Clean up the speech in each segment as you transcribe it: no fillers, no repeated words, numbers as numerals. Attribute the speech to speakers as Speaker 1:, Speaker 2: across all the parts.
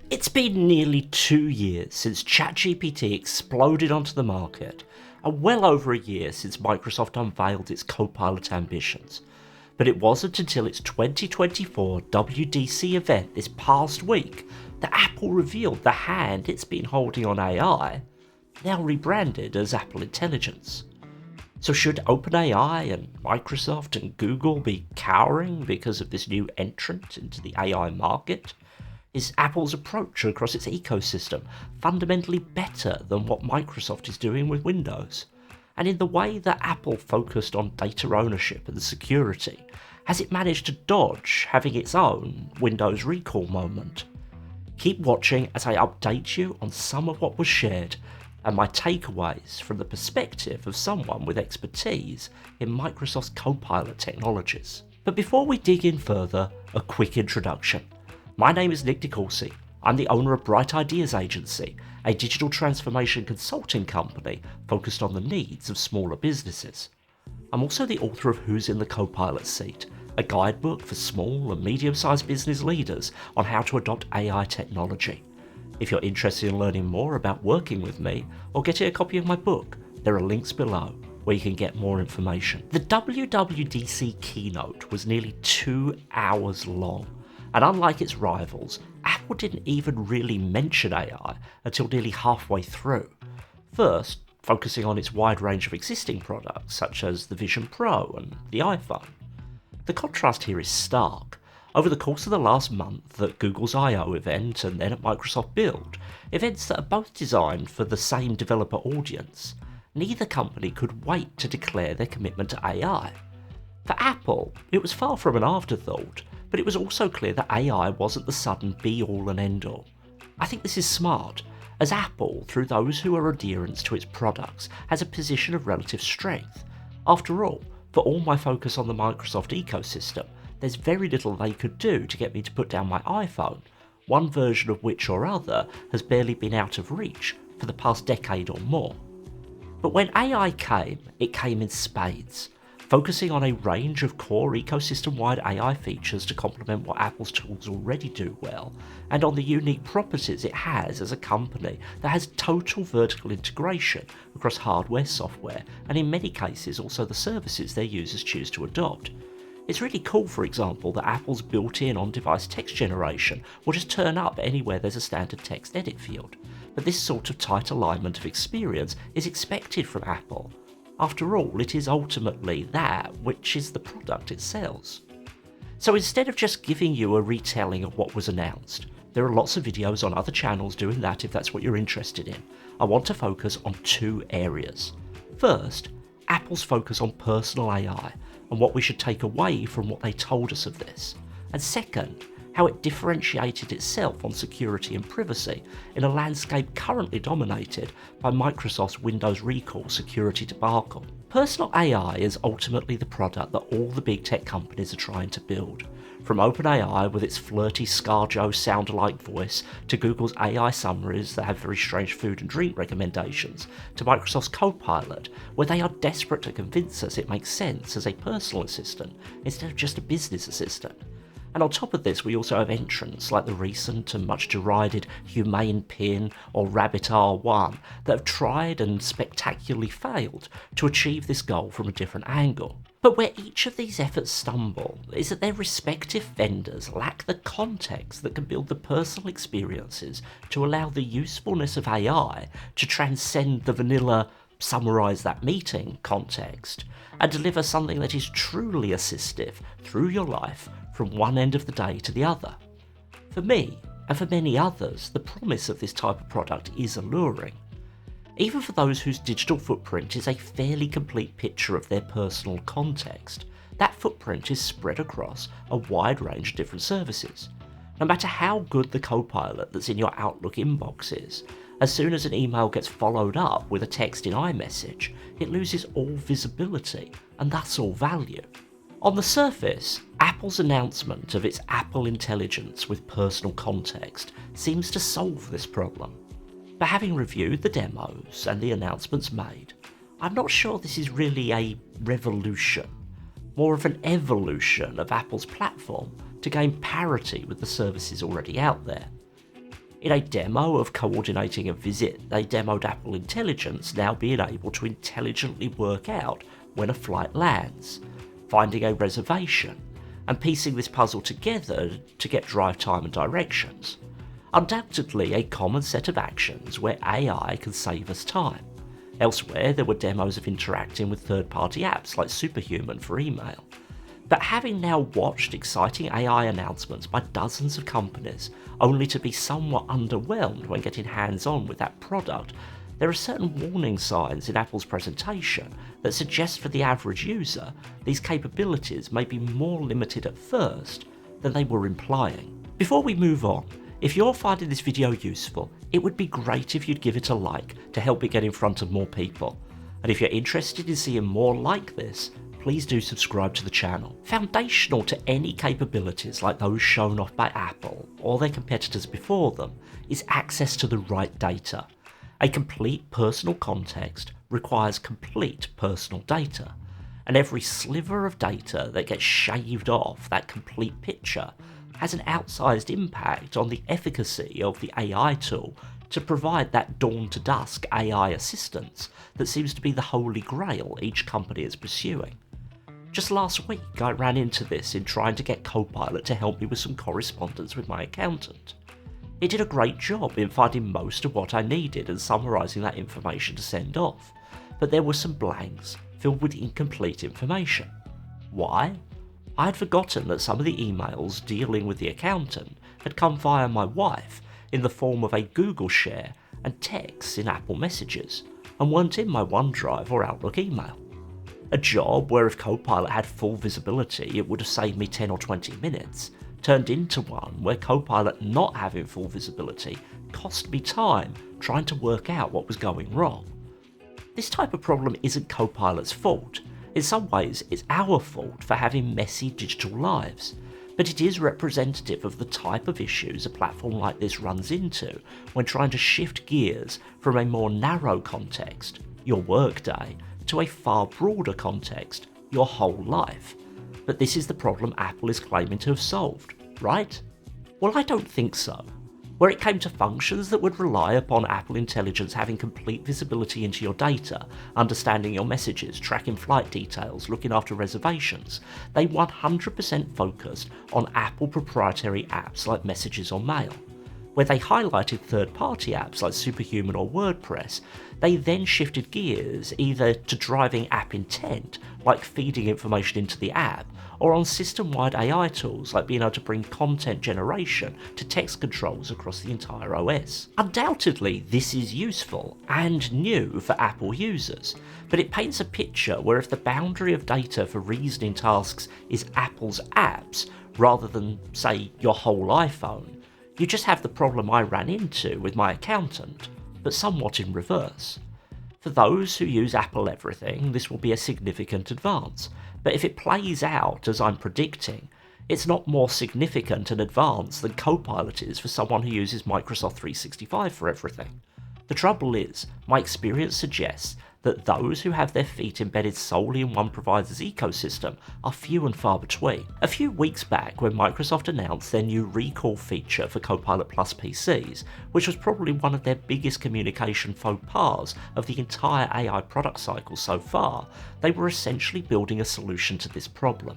Speaker 1: It's been nearly 2 years since ChatGPT exploded onto the market, and well over a year since Microsoft unveiled its Copilot ambitions. But it wasn't until its 2024 WWDC event this past week that Apple revealed the hand it's been holding on AI, now rebranded as Apple Intelligence. So should OpenAI and Microsoft and Google be cowering because of this new entrant into the AI market? Is Apple's approach across its ecosystem fundamentally better than what Microsoft is doing with Windows? And in the way that Apple focused on data ownership and security, has it managed to dodge having its own Windows recall moment? Keep watching as I update you on some of what was shared and my takeaways from the perspective of someone with expertise in Microsoft's Copilot technologies. But before we dig in further, a quick introduction. My name is Nick DeCourcy. I'm the owner of Bright Ideas Agency, a digital transformation consulting company focused on the needs of smaller businesses. I'm also the author of Who's in the Copilot Seat, a guidebook for small and medium-sized business leaders on how to adopt AI technology. If you're interested in learning more about working with me or getting a copy of my book, there are links below where you can get more information. The WWDC keynote was nearly 2 hours long. And unlike its rivals, Apple didn't even really mention AI until nearly halfway through. First, focusing on its wide range of existing products such as the Vision Pro and the iPhone. The contrast here is stark. Over the course of the last month at Google's I/O event and then at Microsoft Build, events that are both designed for the same developer audience, neither company could wait to declare their commitment to AI. For Apple, it was far from an afterthought, but it was also clear that AI wasn't the sudden be-all and end-all. I think this is smart, as Apple, through those who are adherents to its products, has a position of relative strength. After all, for all my focus on the Microsoft ecosystem, there's very little they could do to get me to put down my iPhone, one version of which or other has barely been out of reach for the past decade or more. But when AI came, it came in spades, focusing on a range of core ecosystem-wide AI features to complement what Apple's tools already do well, and on the unique properties it has as a company that has total vertical integration across hardware, software, and in many cases also the services their users choose to adopt. It's really cool, for example, that Apple's built-in on-device text generation will just turn up anywhere there's a standard text edit field, but this sort of tight alignment of experience is expected from Apple. After all, it is ultimately that which is the product it sells. So instead of just giving you a retelling of what was announced, there are lots of videos on other channels doing that if that's what you're interested in. I want to focus on 2 areas. First, Apple's focus on personal AI and what we should take away from what they told us of this. And second, how it differentiated itself on security and privacy in a landscape currently dominated by Microsoft's Windows recall security debacle. Personal AI is ultimately the product that all the big tech companies are trying to build. From OpenAI with its flirty ScarJo sound-alike voice, to Google's AI summaries that have very strange food and drink recommendations, to Microsoft's Copilot, where they are desperate to convince us it makes sense as a personal assistant instead of just a business assistant. And on top of this, we also have entrants like the recent and much derided Humane Pin or Rabbit R1 that have tried and spectacularly failed to achieve this goal from a different angle. But where each of these efforts stumble is that their respective vendors lack the context that can build the personal experiences to allow the usefulness of AI to transcend the vanilla summarize that meeting context and deliver something that is truly assistive through your life from one end of the day to the other. For me, and for many others, the promise of this type of product is alluring. Even for those whose digital footprint is a fairly complete picture of their personal context, that footprint is spread across a wide range of different services. No matter how good the Copilot that's in your Outlook inbox is, as soon as an email gets followed up with a text in iMessage, it loses all visibility and thus all value. On the surface, Apple's announcement of its Apple Intelligence with personal context seems to solve this problem. But having reviewed the demos and the announcements made, I'm not sure this is really a revolution, more of an evolution of Apple's platform to gain parity with the services already out there. In a demo of coordinating a visit, they demoed Apple Intelligence now being able to intelligently work out when a flight lands, finding a reservation, and piecing this puzzle together to get drive time and directions. Undoubtedly a common set of actions where AI can save us time. Elsewhere, there were demos of interacting with third-party apps like Superhuman for email. But having now watched exciting AI announcements by dozens of companies, only to be somewhat underwhelmed when getting hands-on with that product, there are certain warning signs in Apple's presentation that suggest for the average user, these capabilities may be more limited at first than they were implying. Before we move on, if you're finding this video useful, it would be great if you'd give it a like to help it get in front of more people. And if you're interested in seeing more like this, please do subscribe to the channel. Foundational to any capabilities like those shown off by Apple or their competitors before them is access to the right data. A complete personal context requires complete personal data, and every sliver of data that gets shaved off that complete picture has an outsized impact on the efficacy of the AI tool to provide that dawn to dusk AI assistance that seems to be the holy grail each company is pursuing. Just last week I ran into this in trying to get Copilot to help me with some correspondence with my accountant. It did a great job in finding most of what I needed and summarising that information to send off, but there were some blanks filled with incomplete information. Why? I had forgotten that some of the emails dealing with the accountant had come via my wife in the form of a Google share and texts in Apple Messages, and weren't in my OneDrive or Outlook email. A job where if Copilot had full visibility it would have saved me 10 or 20 minutes, turned into one where Copilot not having full visibility cost me time trying to work out what was going wrong. This type of problem isn't Copilot's fault. In some ways, it's our fault for having messy digital lives, but it is representative of the type of issues a platform like this runs into when trying to shift gears from a more narrow context, your workday, to a far broader context, your whole life. But this is the problem Apple is claiming to have solved, right? Well, I don't think so. Where it came to functions that would rely upon Apple Intelligence having complete visibility into your data, understanding your messages, tracking flight details, looking after reservations, they 100% focused on Apple proprietary apps like Messages or Mail. Where they highlighted third-party apps like Superhuman or WordPress, they then shifted gears either to driving app intent, like feeding information into the app, or on system-wide AI tools like being able to bring content generation to text controls across the entire OS. Undoubtedly, this is useful and new for Apple users, but it paints a picture where if the boundary of data for reasoning tasks is Apple's apps, rather than, say, your whole iPhone, you just have the problem I ran into with my accountant, but somewhat in reverse. For those who use Apple Everything, this will be a significant advance, but if it plays out as I'm predicting, it's not more significant and advanced than Copilot is for someone who uses Microsoft 365 for everything. The trouble is, my experience suggests that those who have their feet embedded solely in one provider's ecosystem are few and far between. A few weeks back, when Microsoft announced their new recall feature for Copilot Plus PCs, which was probably one of their biggest communication faux pas of the entire AI product cycle so far, they were essentially building a solution to this problem.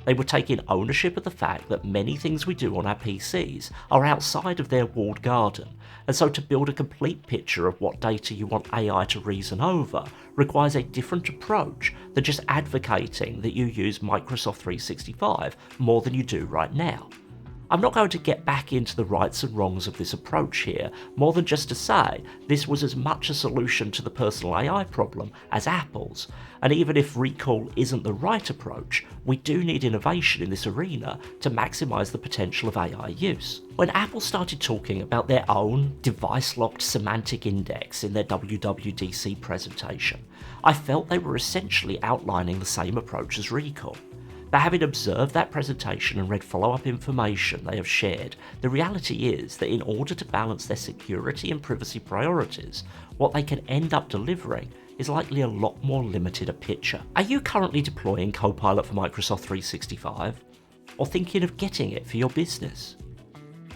Speaker 1: They were taking ownership of the fact that many things we do on our PCs are outside of their walled garden, and so to build a complete picture of what data you want AI to reason over requires a different approach than just advocating that you use Microsoft 365 more than you do right now. I'm not going to get back into the rights and wrongs of this approach here, more than just to say this was as much a solution to the personal AI problem as Apple's, and even if recall isn't the right approach, we do need innovation in this arena to maximise the potential of AI use. When Apple started talking about their own device-locked semantic index in their WWDC presentation, I felt they were essentially outlining the same approach as recall. But having observed that presentation and read follow-up information they have shared, the reality is that in order to balance their security and privacy priorities, what they can end up delivering is likely a lot more limited a picture. Are you currently deploying Copilot for Microsoft 365? Or thinking of getting it for your business?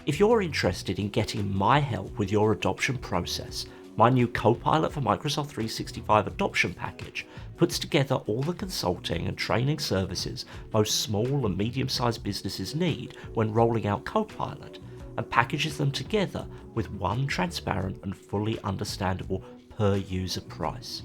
Speaker 1: If you're interested in getting my help with your adoption process, my new Copilot for Microsoft 365 adoption package puts together all the consulting and training services most small and medium-sized businesses need when rolling out Copilot, and packages them together with one transparent and fully understandable per-user price.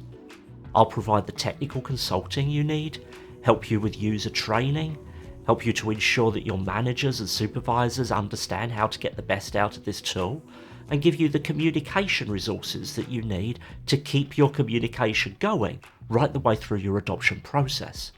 Speaker 1: I'll provide the technical consulting you need, help you with user training, help you to ensure that your managers and supervisors understand how to get the best out of this tool, and give you the communication resources that you need to keep your communication going right the way through your adoption process.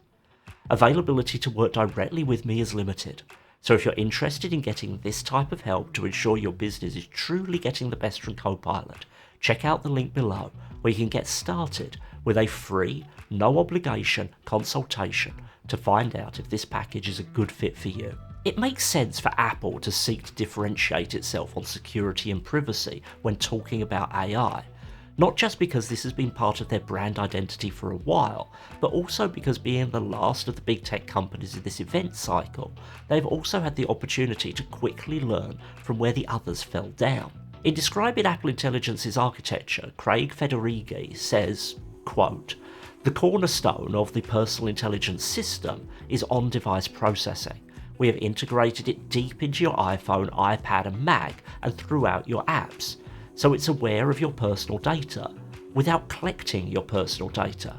Speaker 1: Availability to work directly with me is limited, so if you're interested in getting this type of help to ensure your business is truly getting the best from Copilot, check out the link below where you can get started with a free, no obligation consultation to find out if this package is a good fit for you. It makes sense for Apple to seek to differentiate itself on security and privacy when talking about AI, not just because this has been part of their brand identity for a while, but also because being the last of the big tech companies in this event cycle, they've also had the opportunity to quickly learn from where the others fell down. In describing Apple Intelligence's architecture, Craig Federighi says, quote, "The cornerstone of the personal intelligence system is on-device processing. We have integrated it deep into your iPhone, iPad and Mac and throughout your apps, so it's aware of your personal data without collecting your personal data."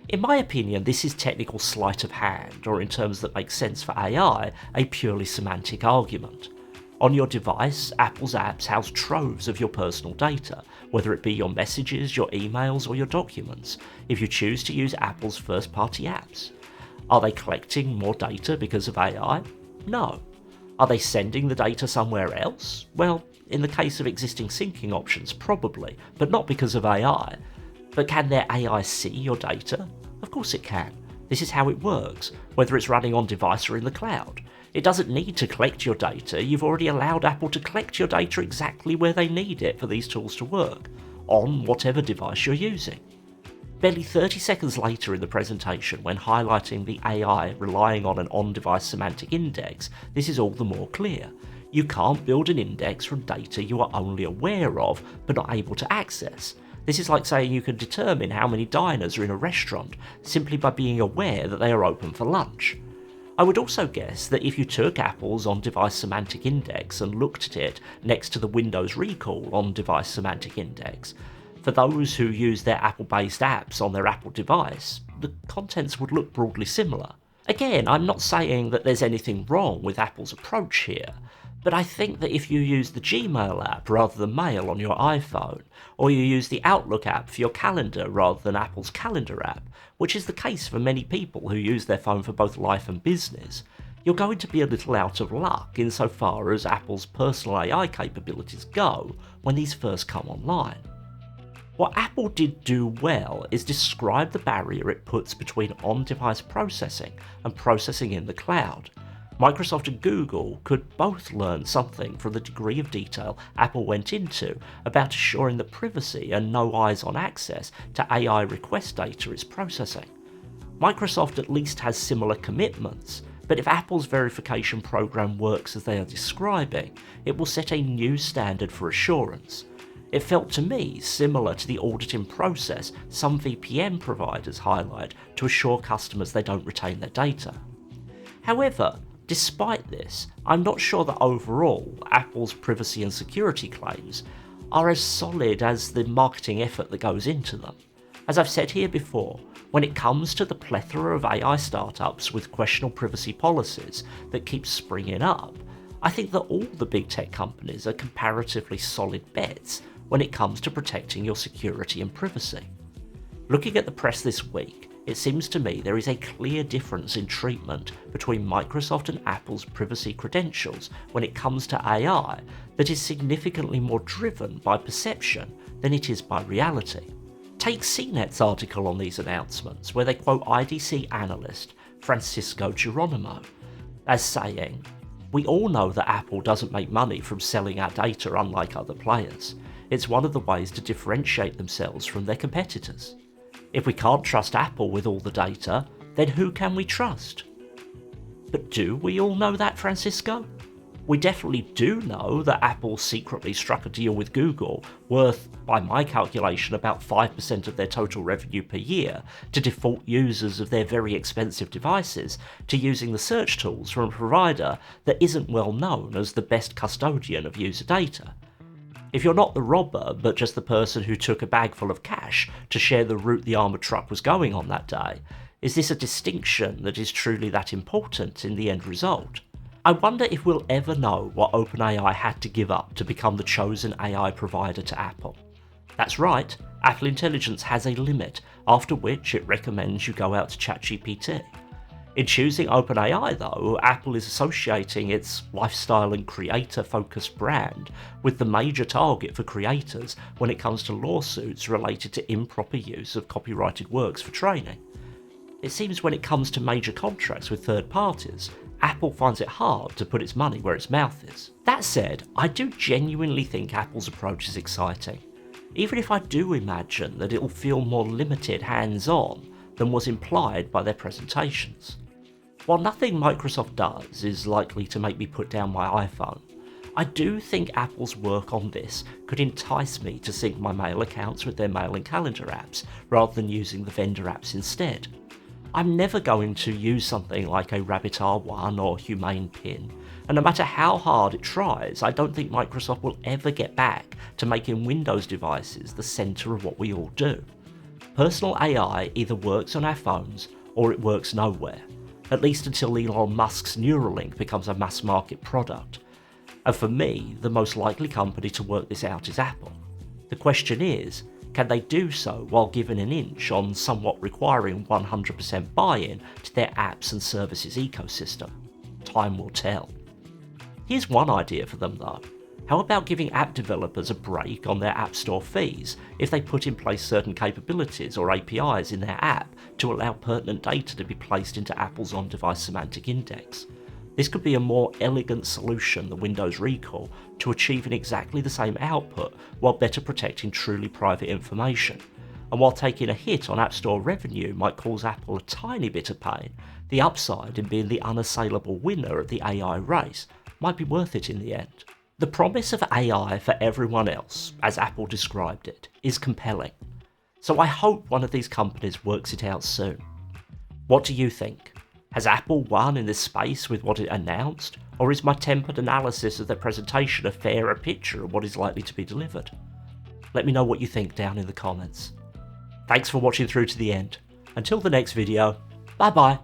Speaker 1: In my opinion, this is technical sleight of hand, or in terms that make sense for AI, a purely semantic argument. On your device, Apple's apps house troves of your personal data, whether it be your messages, your emails or your documents, if you choose to use Apple's first-party apps. Are they collecting more data because of AI? No. Are they sending the data somewhere else? Well, in the case of existing syncing options, probably, but not because of AI. But can their AI see your data? Of course it can. This is how it works, whether it's running on device or in the cloud. It doesn't need to collect your data, you've already allowed Apple to collect your data exactly where they need it for these tools to work, on whatever device you're using. Barely 30 seconds later in the presentation, when highlighting the AI relying on an on-device semantic index, this is all the more clear. You can't build an index from data you are only aware of but not able to access. This is like saying you can determine how many diners are in a restaurant simply by being aware that they are open for lunch. I would also guess that if you took Apple's on-device semantic index and looked at it next to the Windows Recall on-device semantic index, for those who use their Apple-based apps on their Apple device, the contents would look broadly similar. Again, I'm not saying that there's anything wrong with Apple's approach here, but I think that if you use the Gmail app rather than Mail on your iPhone, or you use the Outlook app for your calendar rather than Apple's Calendar app, which is the case for many people who use their phone for both life and business, you're going to be a little out of luck insofar as Apple's personal AI capabilities go when these first come online. What Apple did do well is describe the barrier it puts between on-device processing and processing in the cloud. Microsoft and Google could both learn something from the degree of detail Apple went into about assuring that privacy and no eyes-on access to AI request data is processing. Microsoft at least has similar commitments, but if Apple's verification program works as they are describing, it will set a new standard for assurance. It felt to me similar to the auditing process some VPN providers highlight to assure customers they don't retain their data. However, despite this, I'm not sure that overall Apple's privacy and security claims are as solid as the marketing effort that goes into them. As I've said here before, when it comes to the plethora of AI startups with questionable privacy policies that keep springing up, I think that all the big tech companies are comparatively solid bets when it comes to protecting your security and privacy. Looking at the press this week, it seems to me there is a clear difference in treatment between Microsoft and Apple's privacy credentials when it comes to AI that is significantly more driven by perception than it is by reality. Take CNET's article on these announcements, where they quote IDC analyst Francisco Geronimo as saying, "We all know that Apple doesn't make money from selling our data unlike other players. It's one of the ways to differentiate themselves from their competitors. If we can't trust Apple with all the data, then who can we trust?" But do we all know that, Francisco? We definitely do know that Apple secretly struck a deal with Google worth, by my calculation, about 5% of their total revenue per year to default users of their very expensive devices to using the search tools from a provider that isn't well known as the best custodian of user data. If you're not the robber, but just the person who took a bag full of cash to share the route the armoured truck was going on that day, is this a distinction that is truly that important in the end result? I wonder if we'll ever know what OpenAI had to give up to become the chosen AI provider to Apple. That's right, Apple Intelligence has a limit, after which it recommends you go out to ChatGPT. In choosing OpenAI though, Apple is associating its lifestyle and creator-focused brand with the major target for creators when it comes to lawsuits related to improper use of copyrighted works for training. It seems when it comes to major contracts with third parties, Apple finds it hard to put its money where its mouth is. That said, I do genuinely think Apple's approach is exciting, even if I do imagine that it'll feel more limited hands-on than was implied by their presentations. While nothing Microsoft does is likely to make me put down my iPhone, I do think Apple's work on this could entice me to sync my mail accounts with their mail and calendar apps rather than using the vendor apps instead. I'm never going to use something like a Rabbit R1 or Humane Pin, and no matter how hard it tries, I don't think Microsoft will ever get back to making Windows devices the centre of what we all do. Personal AI either works on our phones or it works nowhere, at least until Elon Musk's Neuralink becomes a mass market product. And for me, the most likely company to work this out is Apple. The question is, can they do so while given an inch on somewhat requiring 100% buy-in to their apps and services ecosystem? Time will tell. Here's one idea for them though. How about giving app developers a break on their App Store fees if they put in place certain capabilities or APIs in their app to allow pertinent data to be placed into Apple's on-device semantic index? This could be a more elegant solution than Windows Recall to achieving exactly the same output while better protecting truly private information. And while taking a hit on App Store revenue might cause Apple a tiny bit of pain, the upside in being the unassailable winner of the AI race might be worth it in the end. The promise of AI for everyone else, as Apple described it, is compelling. So I hope one of these companies works it out soon. What do you think? Has Apple won in this space with what it announced, or is my tempered analysis of their presentation a fairer picture of what is likely to be delivered? Let me know what you think down in the comments. Thanks for watching through to the end. Until the next video, bye bye.